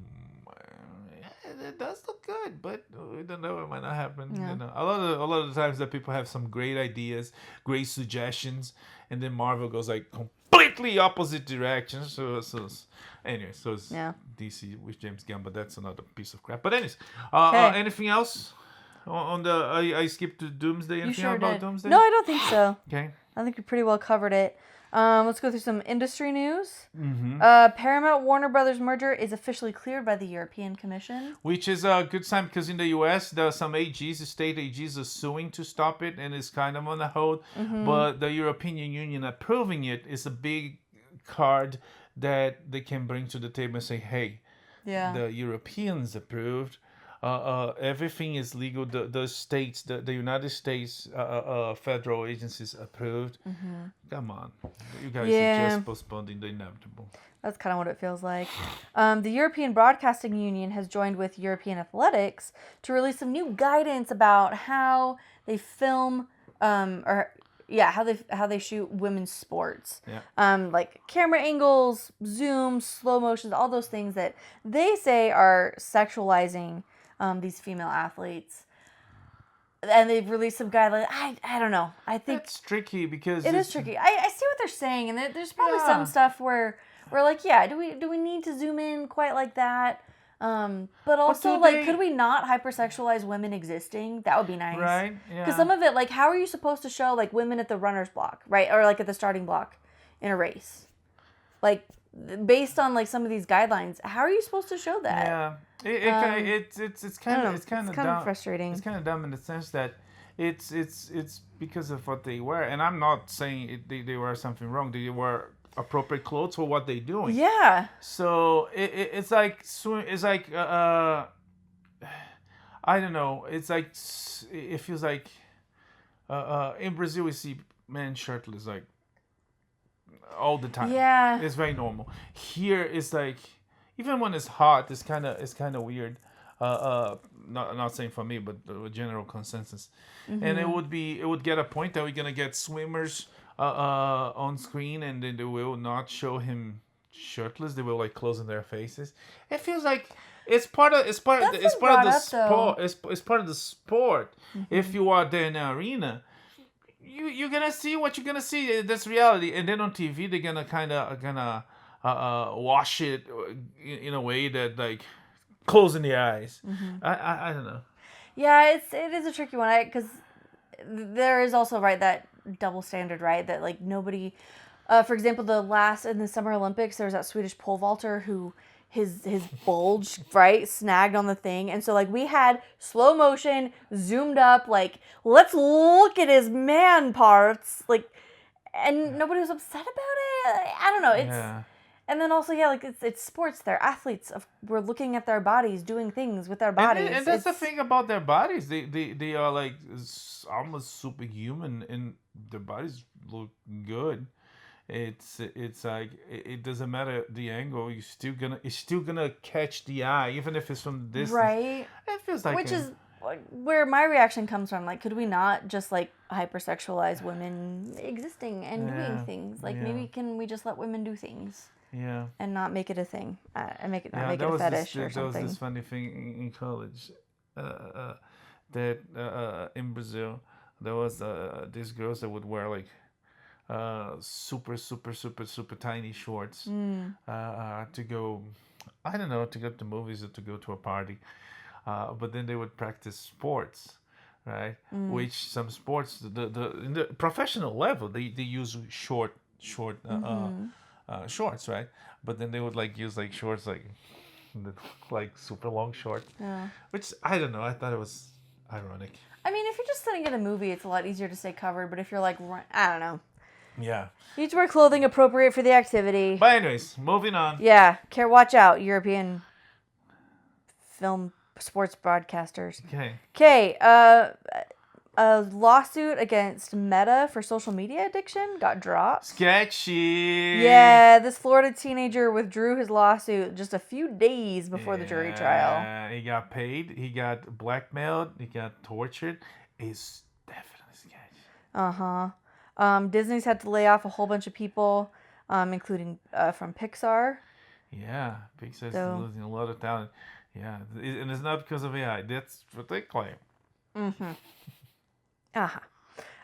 it does look good, but we don't know, it might not happen. A lot of the times that people have some great ideas, great suggestions, and then Marvel goes like completely opposite direction. So it's DC with James Gunn, but that's another piece of crap. But anyways, anything else on the? I skipped to Doomsday. Anything about Doomsday? No, I don't think so. Okay. I think we pretty well covered it. Let's go through some industry news. Paramount Warner Brothers merger is officially cleared by the European Commission. Which is a good sign because in the US, there are some state AGs are suing to stop it, and it's kind of on the hold. But the European Union approving it is a big card that they can bring to the table and say, hey, the Europeans approved. Everything is legal. The states, the United States federal agencies approved. Come on, you guys are just postponing the inevitable. That's kind of what it feels like. The European Broadcasting Union has joined with European Athletics to release some new guidance about how they film, how they shoot women's sports. Like camera angles, zooms, slow motions, all those things that they say are sexualizing these female athletes. And they've released some guidelines. I don't know. I think it's tricky because it is tricky. I see what they're saying, and there's probably some stuff where we're like, do we need to zoom in quite like that? But also, could we not hypersexualize women existing? That would be nice, right? Yeah. Because some of it, like, how are you supposed to show like women at the runner's block, right, or like at the starting block in a race, like based on like some of these guidelines? How are you supposed to show that? Yeah. It's kind of frustrating. It's kind of dumb in the sense that it's because of what they wear, and I'm not saying they wear something wrong. They wear appropriate clothes for what they're doing. Yeah. So it's like I don't know. It's like it feels like in Brazil we see men shirtless like all the time. Yeah. It's very normal. Here it's like. Even when it's hot, it's kind of weird. not saying for me, but a general consensus. And it would get a point that we're gonna get swimmers on screen, and then they will not show him shirtless. They will like closing their faces. It feels like it's part of That's part been of the brought up, sport. It's part of the sport. If you are there in the arena, you're gonna see what you're gonna see. That's reality. And then on TV, they're gonna kind of wash it in a way that like closing the eyes. I don't know. Yeah, it is a tricky one because there is also that double standard, right? That like nobody, for example, in the Summer Olympics, there was that Swedish pole vaulter who his bulge right snagged on the thing, and so like we had slow motion zoomed up, like let's look at his man parts, like, and nobody was upset about it. I don't know. It's And then also, like it's sports. They're athletes. We're looking at their bodies, doing things with their bodies. And that's the thing about their bodies. They are like almost superhuman, and their bodies look good. It's like it doesn't matter the angle. It's still gonna catch the eye, even if it's from the distance. Right. It feels like Which is where my reaction comes from. Like, could we not just like hypersexualize women existing and doing things? Like, maybe can we just let women do things? Yeah. And not make it a thing. And make it a fetish or something. There was this funny thing in college that in Brazil there was these girls that would wear like super tiny shorts to go, I don't know, to go to movies or to go to a party. But then they would practice sports, right? Which some sports, in the professional level, they use short shorts, right? But then they would like use like shorts like super long shorts. Yeah. Which I don't know. I thought it was ironic. I mean, if you're just sitting at a movie, it's a lot easier to stay covered. But if you're like, I don't know. Yeah. You need to wear clothing appropriate for the activity. But anyways, moving on. Yeah. Watch out, European film sports broadcasters. Okay. A lawsuit against Meta for social media addiction got dropped. Sketchy. Yeah, this Florida teenager withdrew his lawsuit just a few days before the jury trial. He got paid. He got blackmailed. He got tortured. It's definitely sketchy. Disney's had to lay off a whole bunch of people, including from Pixar. Yeah, Pixar's losing a lot of talent. Yeah, and it's not because of AI. That's what they claim.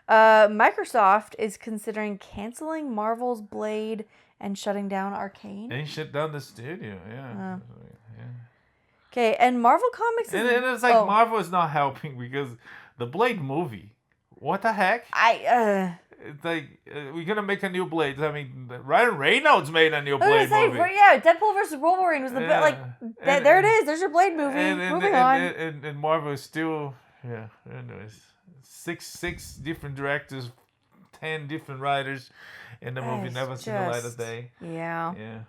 Microsoft is considering canceling Marvel's Blade and shutting down Arcane. They shut down the studio, yeah. Okay, and Marvel Comics and it's like Marvel is not helping because the Blade movie, what the heck? It's like, we're going to make a new Blade. I mean, Ryan Reynolds made a new Blade movie. Yeah, Deadpool versus Wolverine was the there it is. There's your Blade movie. Moving on. And Marvel is still, anyways. Six different directors, 10 different writers, and the movie never seen the light of day. Yeah. Yeah.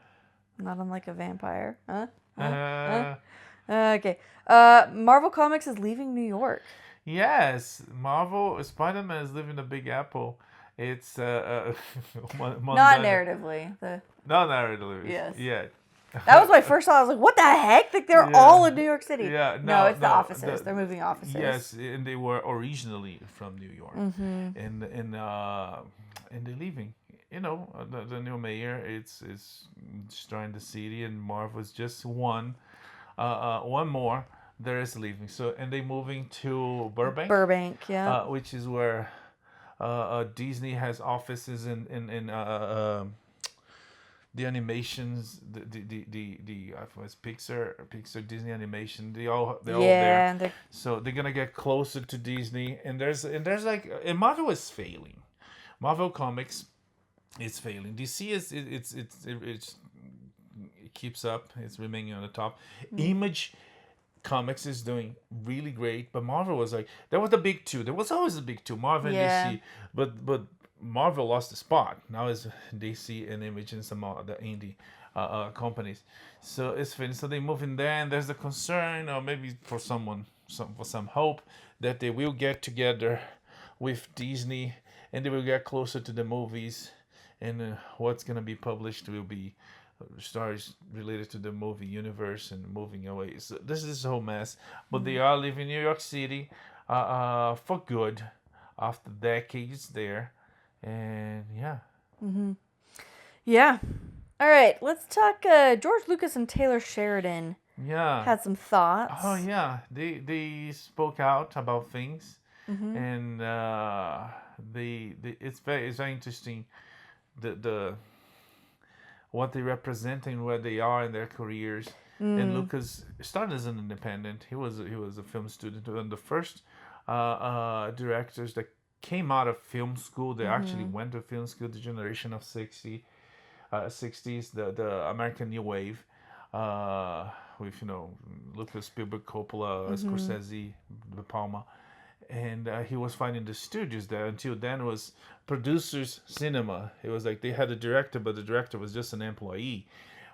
Not unlike a vampire. Okay. Marvel Comics is leaving New York. Yes, Marvel Spider-Man is leaving the Big Apple. It's not narratively. Not narratively. Yes. Yeah. That was my first thought. I was like, what the heck? Like, they're all in New York City. Yeah, no, it's the offices. They're moving offices. Yes, and they were originally from New York. And they're leaving. You know, the new mayor is destroying the city, and Marvel's just one more that is leaving. So, and they're moving to Burbank. Yeah. Which is where Disney has offices in the animations, the Pixar, Disney animation, they're all there. So they're gonna get closer to Disney, and Marvel is failing. Marvel Comics is failing. DC it keeps up. It's remaining on the top. Image Comics is doing really great, but Marvel was like, there was the big two. There was always the big two, Marvel and DC, but Marvel lost the spot. Now it's DC and Image and some other indie companies. So it's finished. So they move in there, and there's the concern, or maybe for some hope, that they will get together with Disney and they will get closer to the movies, and what's gonna be published will be stories related to the movie universe and moving away. So this is a whole mess. But they are leaving New York City for good after decades there. And yeah. Yeah. All right, let's talk. George Lucas and Taylor Sheridan Yeah. had some thoughts. Oh yeah. They spoke out about things. And it's very interesting the what they represent and where they are in their careers. And Lucas started as an independent. He was a film student, one of the first directors that came out of film school. They actually went to film school. The generation of 60s, the American New Wave, with Lucas, Spielberg, Coppola, Scorsese, De Palma. And he was finding the studios there. Until then was producers cinema. It was like they had a director, but the director was just an employee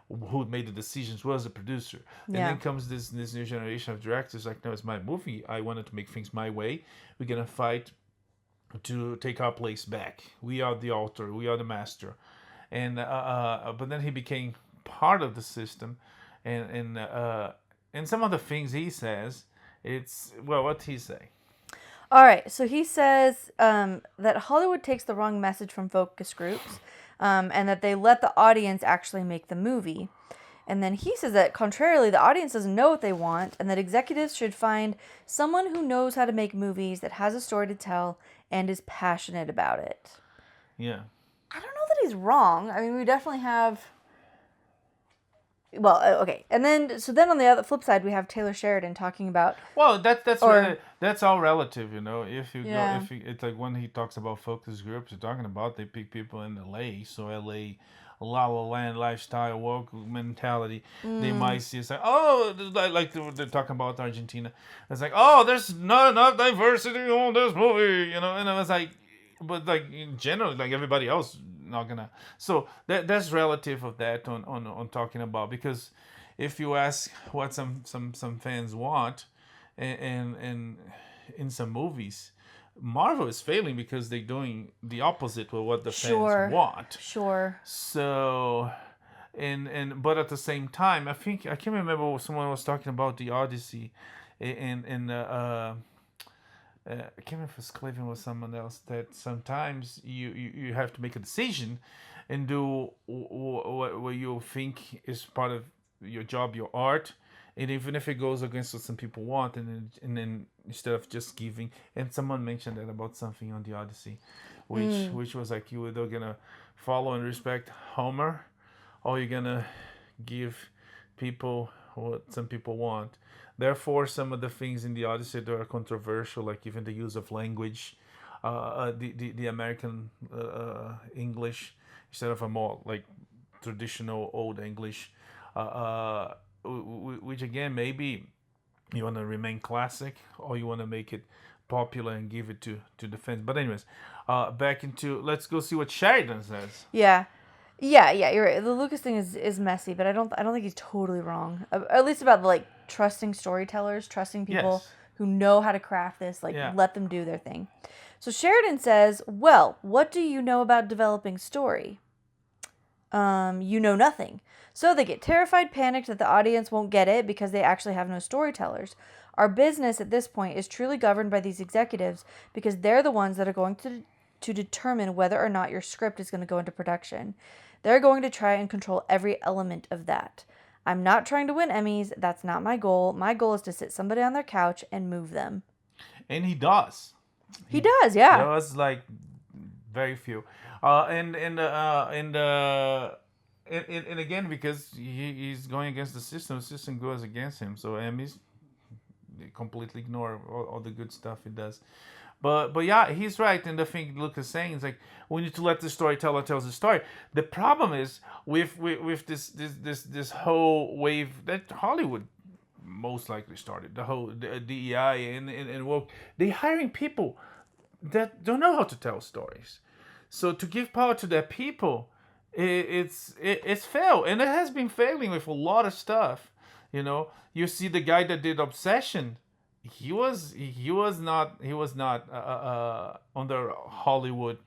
who made the decisions, was a producer. And then comes this new generation of directors like, no, it's my movie. I wanted to make things my way. We're going to fight to take our place back. We are the author. We are the master. And but then he became part of the system. And some of the things he says, it's, well, what'd he say? All right, so he says that Hollywood takes the wrong message from focus groups, and that they let the audience actually make the movie. And then he says that, contrarily, the audience doesn't know what they want, and that executives should find someone who knows how to make movies, that has a story to tell, and is passionate about it. Yeah. I don't know that he's wrong. I mean, we definitely have... Well, okay, and then on the other flip side, we have Taylor Sheridan talking about. Well, that's all relative, If you Yeah. go, it's like when he talks about focus groups, you're talking about they pick people in LA, so LA, La La Land lifestyle, woke mentality. They might see it's like, oh, like they're talking about Argentina. It's like, oh, there's not enough diversity on this movie, And I was like, but like in general, like everybody else. Not gonna. So that's relative of that on talking about, because if you ask what some fans want, and in some movies, Marvel is failing because they're doing the opposite of what the fans want. Sure. So, but at the same time, I can't remember what someone was talking about the Odyssey, and I can't remember if it was Cleveland or someone else, that sometimes you have to make a decision and do what you think is part of your job, your art, and even if it goes against what some people want, and then instead of just giving. And someone mentioned that about something on the Odyssey, which was like, you either gonna follow and respect Homer, or you're gonna give people what some people want. Therefore, some of the things in the Odyssey that are controversial, like even the use of language, the American English instead of a more like traditional old English, which again, maybe you want to remain classic or you want to make it popular and give it to the fans. But anyways, back into, let's go see what Sheridan says. Yeah, you're right. The Lucas thing is messy, but I don't think he's totally wrong. At least about like trusting storytellers, trusting people who know how to craft this, let them do their thing. So Sheridan says, well, what do you know about developing story? You know nothing. So they get terrified, panicked that the audience won't get it because they actually have no storytellers. Our business at this point is truly governed by these executives because they're the ones that are going to determine whether or not your script is going to go into production. They're going to try and control every element of that. I'm not trying to win Emmys. That's not my goal. My goal is to sit somebody on their couch and move them. And he does. He does, yeah. There was like very few. And again, because he's going against the system goes against him. So Emmys, they completely ignore all the good stuff he does. But yeah, he's right. And the thing Lucas is saying is like, we need to let the storyteller tell the story. The problem is with this whole wave that Hollywood most likely started, the whole DEI and woke. They're hiring people that don't know how to tell stories. So to give power to their people, it's failed, and it has been failing with a lot of stuff. You see the guy that did Obsession. He was not on the Hollywood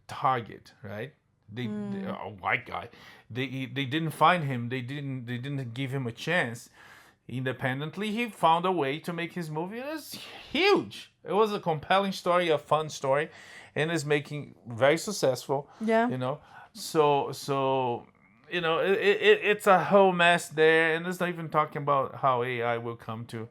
target, right? A white guy. they didn't find him. They didn't give him a chance. Independently, he found a way to make his movie. It was huge. It was a compelling story, a fun story, and is making very successful. Yeah. So it's a whole mess there, and it's not even talking about how AI will come to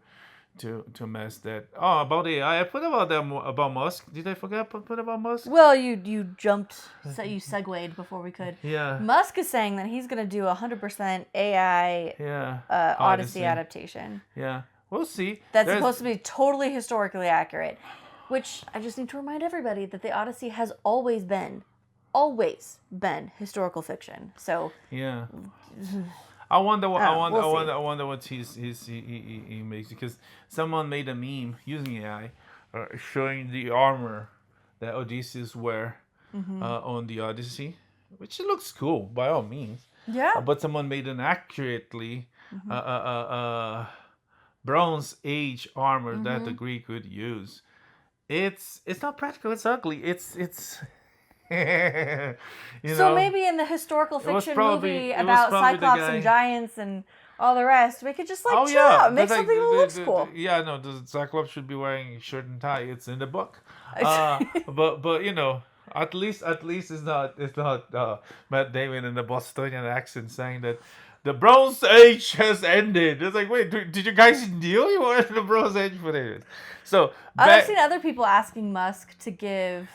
mess that. Oh, about AI, I put about them about Musk. Did I forget put about Musk? Well, you jumped, so you segued before we could. Yeah. Musk is saying that he's going to do 100% AI Odyssey adaptation. Yeah, we'll see. That's supposed to be totally historically accurate, which I just need to remind everybody that the Odyssey has always been historical fiction. So yeah. I wonder what we'll I wonder what he makes, because someone made a meme using AI showing the armor that Odysseus wear on the Odyssey, which looks cool by all means. Yeah. But someone made an accurately Bronze Age armor that the Greek would use. It's not practical. It's ugly. It's So maybe in the historical fiction movie about Cyclops and giants and all the rest, we could just chill out, make something that looks cool. Yeah, no, the Cyclops should be wearing a shirt and tie. It's in the book. But at least it's not Matt Damon in the Bostonian accent saying that the Bronze Age has ended. It's like, wait, did you guys knew you were in the Bronze Age for it? So I've seen other people asking Musk to give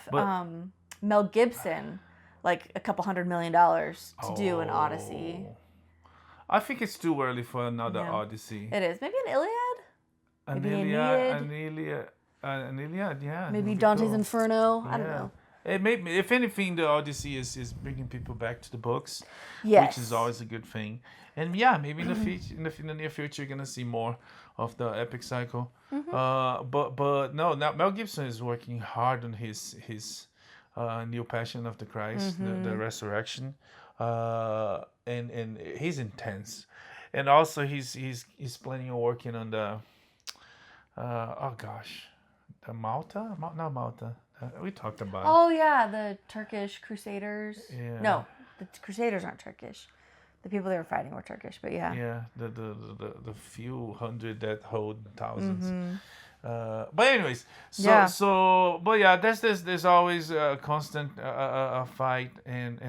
Mel Gibson like a couple $100 million to do an Odyssey. I think it's too early for another Odyssey. It is. Maybe an Iliad? Maybe an Iliad, yeah. Maybe Dante's Inferno. I don't know. It if anything, the Odyssey is bringing people back to the books, yes, which is always a good thing. And yeah, maybe in the future, in the near future, you're gonna see more of the epic cycle. But no, now Mel Gibson is working hard on his new Passion of the Christ, the resurrection, and he's intense, and also he's planning on working on the the Malta, not Malta. We talked about. Oh yeah, the Turkish Crusaders. Yeah. No, the Crusaders aren't Turkish. The people they were fighting were Turkish, but yeah. Yeah, the few hundred that hold thousands. But anyways, but yeah, there's always a constant a fight, and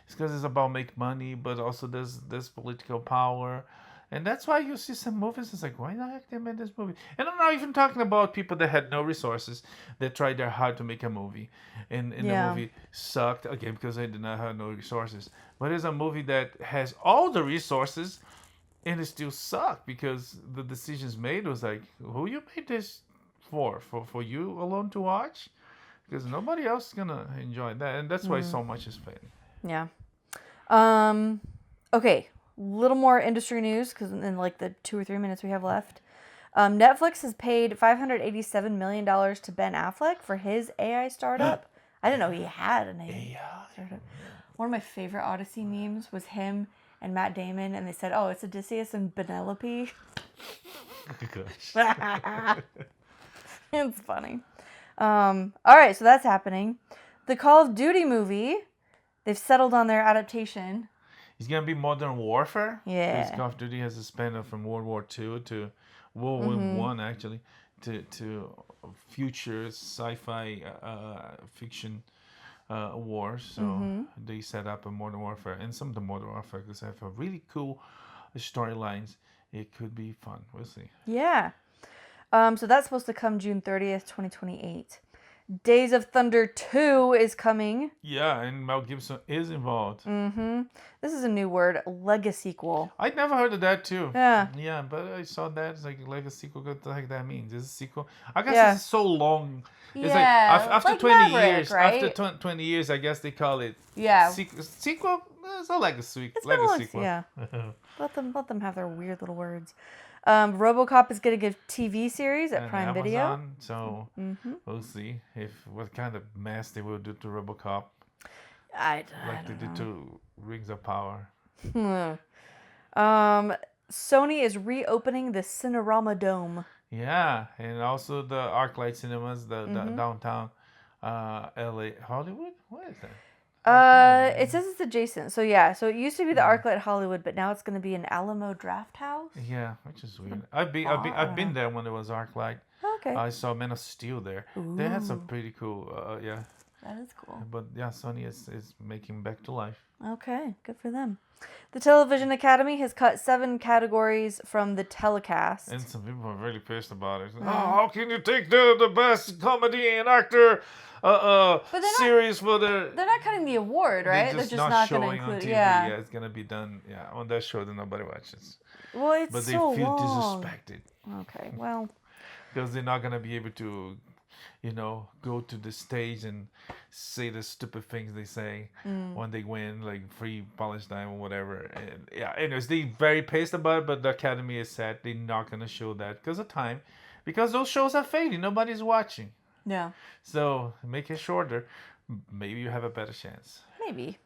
it's because it's about make money, but also there's political power. And that's why you see some movies, it's like, why the heck they made this movie? And I'm not even talking about people that had no resources, that tried their hard to make a movie. And the movie sucked, again, because they did not have no resources. But it's a movie that has all the resources, and it still sucked, because the decisions made was like, who you made this for? For you alone to watch? Because nobody else is going to enjoy that. And that's why so much is failing. Yeah. Okay. Little more industry news, because in like the 2 or 3 minutes we have left. Netflix has paid $587 million to Ben Affleck for his AI startup. I didn't know he had an AI startup. One of my favorite Odyssey memes was him and Matt Damon, and they said, "Oh, it's Odysseus and Penelope." It's funny. All right, so that's happening. The Call of Duty movie, they've settled on their adaptation. It's going to be Modern Warfare. Yeah. Because Call of Duty has expanded from World War II to World War One, actually, to future sci-fi fiction wars. So they set up a Modern Warfare. And some of the Modern Warfare have a really cool storylines. It could be fun. We'll see. Yeah. So that's supposed to come June 30th, 2028. Days of Thunder 2 is coming. Yeah, and Mel Gibson is involved. This is a new word, legasequel. I'd never heard of that too. Yeah. Yeah, but I saw that. It's like legasequel. What the heck that means? Is it a sequel? I guess it's so long. It's like after like 20 Maverick, years. right? After 20 years, I guess they call it. Yeah. Sequel? It's a legacy. It's legasequel. Yeah. Let them have their weird little words. RoboCop is getting a TV series at Prime Amazon, Video. So we'll see what kind of mess they will do to RoboCop. I they did to Rings of Power. Sony is reopening the Cinerama Dome. Yeah, and also the ArcLight Cinemas, the downtown LA Hollywood. What is that? It says it's adjacent. So yeah, so it used to be the ArcLight Hollywood, but now it's going to be an Alamo Draft House. Yeah, which is weird. I've been there when it was ArcLight. Okay. I saw Man of Steel there. They had some pretty cool, yeah. That is cool. But yeah, Sony is making back to life. Okay, good for them. The Television Academy has cut 7 categories from the telecast. And some people are really pissed about it. Oh, how can you take the best comedy and actor series for the... They're not cutting the award, right? They're just not going to include... On TV. Yeah, it's going to be done on that show that nobody watches. Well, it's but they so feel long. disrespected. Okay, well... Because they're not going to be able to, go to the stage and say the stupid things they say when they win, like Free Palestine or whatever. And yeah, anyways, they're very pissed about it, but the Academy is sad they're not going to show that because of time. Because those shows are fading. Nobody's watching. Yeah. So make it shorter. Maybe you have a better chance. Maybe.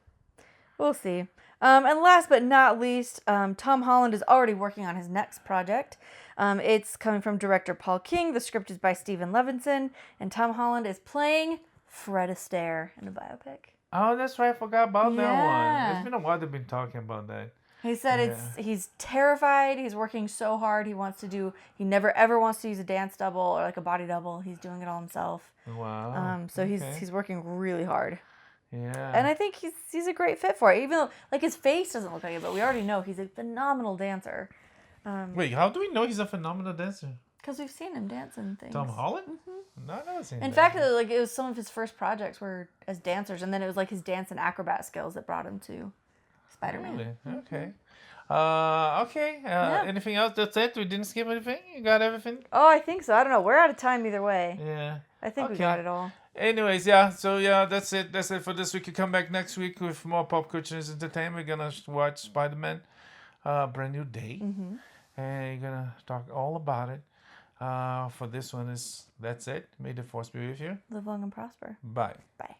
We'll see. And last but not least, Tom Holland is already working on his next project. It's coming from director Paul King. The script is by Stephen Levinson. And Tom Holland is playing Fred Astaire in a biopic. Oh, that's right. I forgot about that one. It's been a while they've been talking about that. He said he's terrified. He's working so hard. He never ever wants to use a dance double or like a body double. He's doing it all himself. Wow. So he's working really hard. Yeah. And I think he's a great fit for it. Even though like his face doesn't look like it, but we already know he's a phenomenal dancer. Wait, how do we know he's a phenomenal dancer? Because we've seen him dance in things. Tom Holland? Mm-hmm. No, I've never seen him. In fact, like it was some of his first projects were as dancers, and then it was like his dance and acrobat skills that brought him to Spider-Man. Really? Okay. Okay. Anything else? That's it? We didn't skip anything? You got everything? Oh, I think so. I don't know. We're out of time either way. Yeah. I think we got it all. Anyways, yeah. So yeah, that's it. That's it for this week. You come back next week with more pop culture and entertainment. We're gonna watch Spider-Man, Brand New Day, and you're gonna talk all about it. For this one that's it. May the force be with you. Live long and prosper. Bye. Bye.